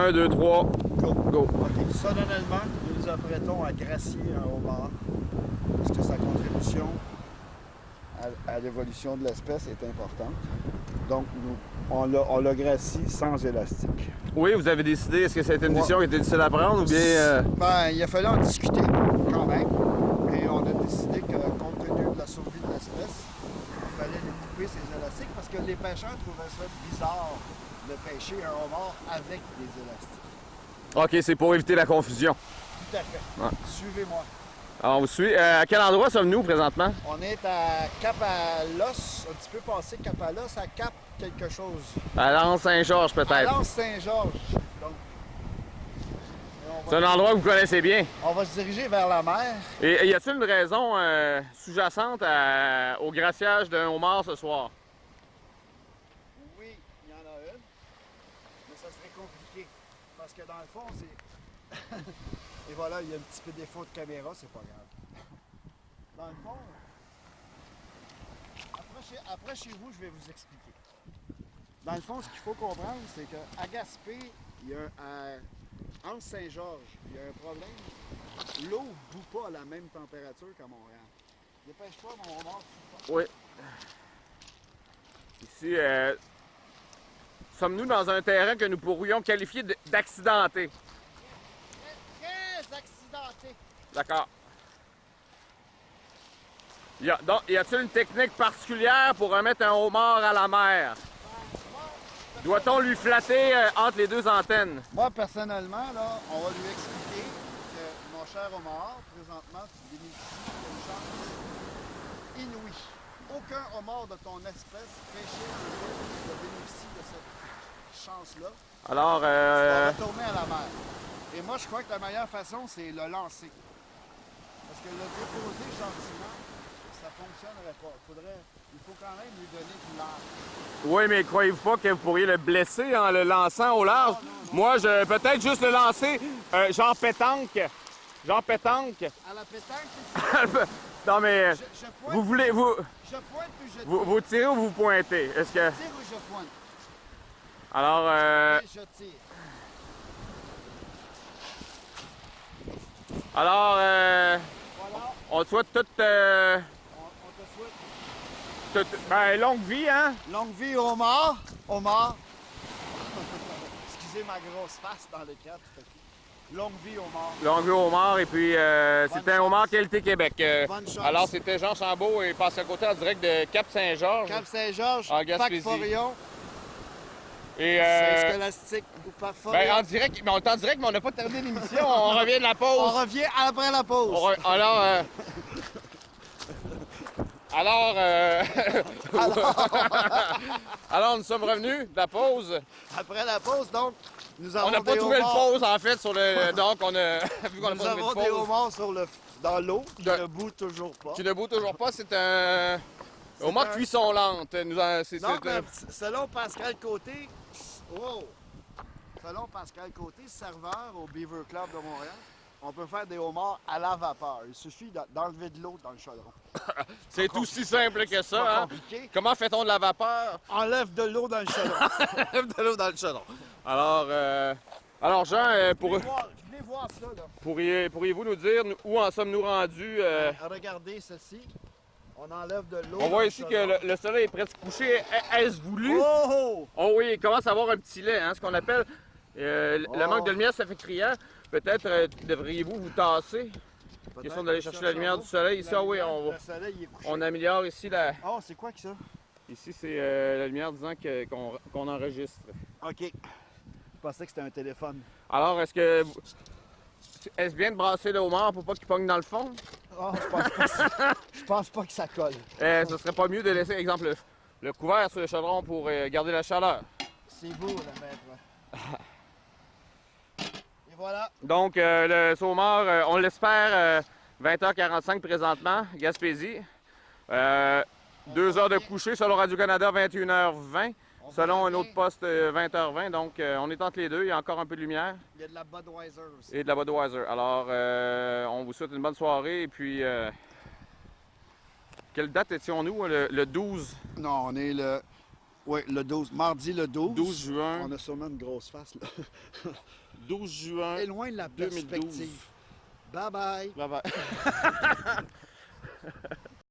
1, 2, 3, Go. go. OK. Solennellement, nous nous apprêtons à gracier un homard parce que sa contribution à l'évolution de l'espèce est importante. Donc, on l'a gracie sans élastique. Oui, vous avez décidé, est-ce que c'était une décision qui était difficile à prendre ou bien... Ben, il a fallu en discuter quand même. Et on a décidé que, compte tenu de la survie de l'espèce, il fallait lui couper ses élastiques parce que les pêcheurs trouvaient ça bizarre de pêcher un homard avec des élastiques. OK, c'est pour éviter la confusion. Tout à fait. Ouais. Suivez-moi. Alors, on vous suit. À quel endroit sommes-nous présentement? On est à Cap-à-l'Os, un petit peu passé Cap-à-l'Os, à Cap quelque chose. À l'Anse-Saint-Georges, À peut-être. l'Anse-Saint-Georges. Donc, C'est un endroit que vous connaissez bien. on va se diriger vers la mer. Et y a-t-il une raison sous-jacente au graciage d'un homard ce soir? Oui, il y en a une, mais ça serait compliqué. Parce que dans le fond, c'est... Et voilà, il y a un petit peu défaut de caméra, c'est pas grave. Dans le fond, après chez vous, je vais vous expliquer. Dans le fond, ce qu'il faut comprendre, c'est qu'à Gaspé, il y a à Anse-Saint-Georges, il y a un problème. L'eau ne bout pas à la même température qu'à Montréal. Dépêche-toi, mon homard, tu Oui. Ici, sommes-nous dans un terrain que nous pourrions qualifier d'accidenté? très accidenté. D'accord. Y a-t-il une technique particulière pour remettre un homard à la mer? Doit-on lui flatter entre les deux antennes? Moi, personnellement, là, on va lui expliquer que, mon cher homard, présentement, tu bénéficies d'une chance inouïe. Aucun homard de ton espèce pêché ne bénéficie de cette chance-là. Alors, Tu vas retourner à la mer. Et moi, je crois que la meilleure façon, c'est le lancer. Parce que le déposer gentiment, ça ne fonctionnerait pas. Il faut quand même lui donner du large. oui, mais croyez-vous pas que vous pourriez le blesser en le lançant au large? Non. Moi, peut-être juste le lancer genre pétanque. Genre pétanque. À la pétanque, Non, mais je pointe, vous voulez... je pointe puis je tire. Vous tirez ou vous pointez? Est-ce que... Je tire ou je pointe. Alors, Et je tire. alors, Voilà, on te souhaite on te souhaite ben, longue vie, hein? longue vie au homard. Homard. Excusez ma grosse face dans le cadre. Longue vie au homard. Longue vie au homard, et puis c'était un chance. homard Qualité Québec. Bonne chance. Alors, c'était Jean Chambaud et Pascal Côté en direct de Cap-Saint-Georges. Cap-Saint-Georges, En Gaspésie. Pac-Forion, Et, Saint-Scolastique ou Pac-Forion. ben, en direct, mais on est en direct, mais on n'a pas terminé l'émission. On revient de la On pause. revient après la pause. Alors, alors, nous sommes revenus de la pause. Après la pause, donc, nous avons On n'a pas des trouvé de homards. pause, en fait, sur le... Donc, on a... Vu qu'on n'a Nous pas trouvé avons de des pause, homards dans l'eau qui De- ne bout toujours pas. qui ne bout toujours pas, c'est un... homard un- cuisson lente. Non, mais selon Pascal Côté, selon Pascal Côté, serveur au Beaver Club de Montréal, on peut faire des homards à la vapeur. Il suffit d'enlever de l'eau dans le chaudron. C'est aussi simple que Pas ça, hein? compliqué. Comment fait-on de la vapeur? Enlève de l'eau dans le chaudron. De l'eau dans le chaudron. Alors Jean, Venez voir ça, là. pourriez-vous nous dire où en sommes-nous rendus? Regardez ceci. On enlève de l'eau. On voit ici que le soleil est presque couché. Est-ce voulu? Oh! Oh oui, il commence à avoir un petit lait, hein, ce qu'on appelle le manque de lumière, ça fait criant. Peut-être devriez-vous vous tasser? Question d'aller chercher la lumière du soleil. Ici, oui, Le soleil il est couché. on améliore ici la... Oh, c'est quoi que ça? Ici, c'est la lumière disant qu'on enregistre. OK. Je pensais que c'était un téléphone. Alors, est-ce bien de brasser le homard pour pas qu'il pogne dans le fond? Oh, je pense pas que ça colle. Ce serait pas mieux de laisser, exemple, le couvert sur le chaudron pour garder la chaleur. C'est beau, le maître. Et voilà. Donc, le saumon, on l'espère, 20h45 présentement, Gaspésie. 2 heures de coucher, selon Radio-Canada, 21h20. Selon un autre poste, 20h20. Donc, on est entre les deux. Il y a encore un peu de lumière. Il y a de la Budweiser aussi. Et de la Budweiser. Alors, on vous souhaite une bonne soirée. Et puis, quelle date étions-nous? Le 12? Non, on est le Oui, le 12. Mardi le 12. 12 juin. On a sûrement une grosse face, là. 12 juin Et loin de la 2012. perspective. Bye bye. Bye bye.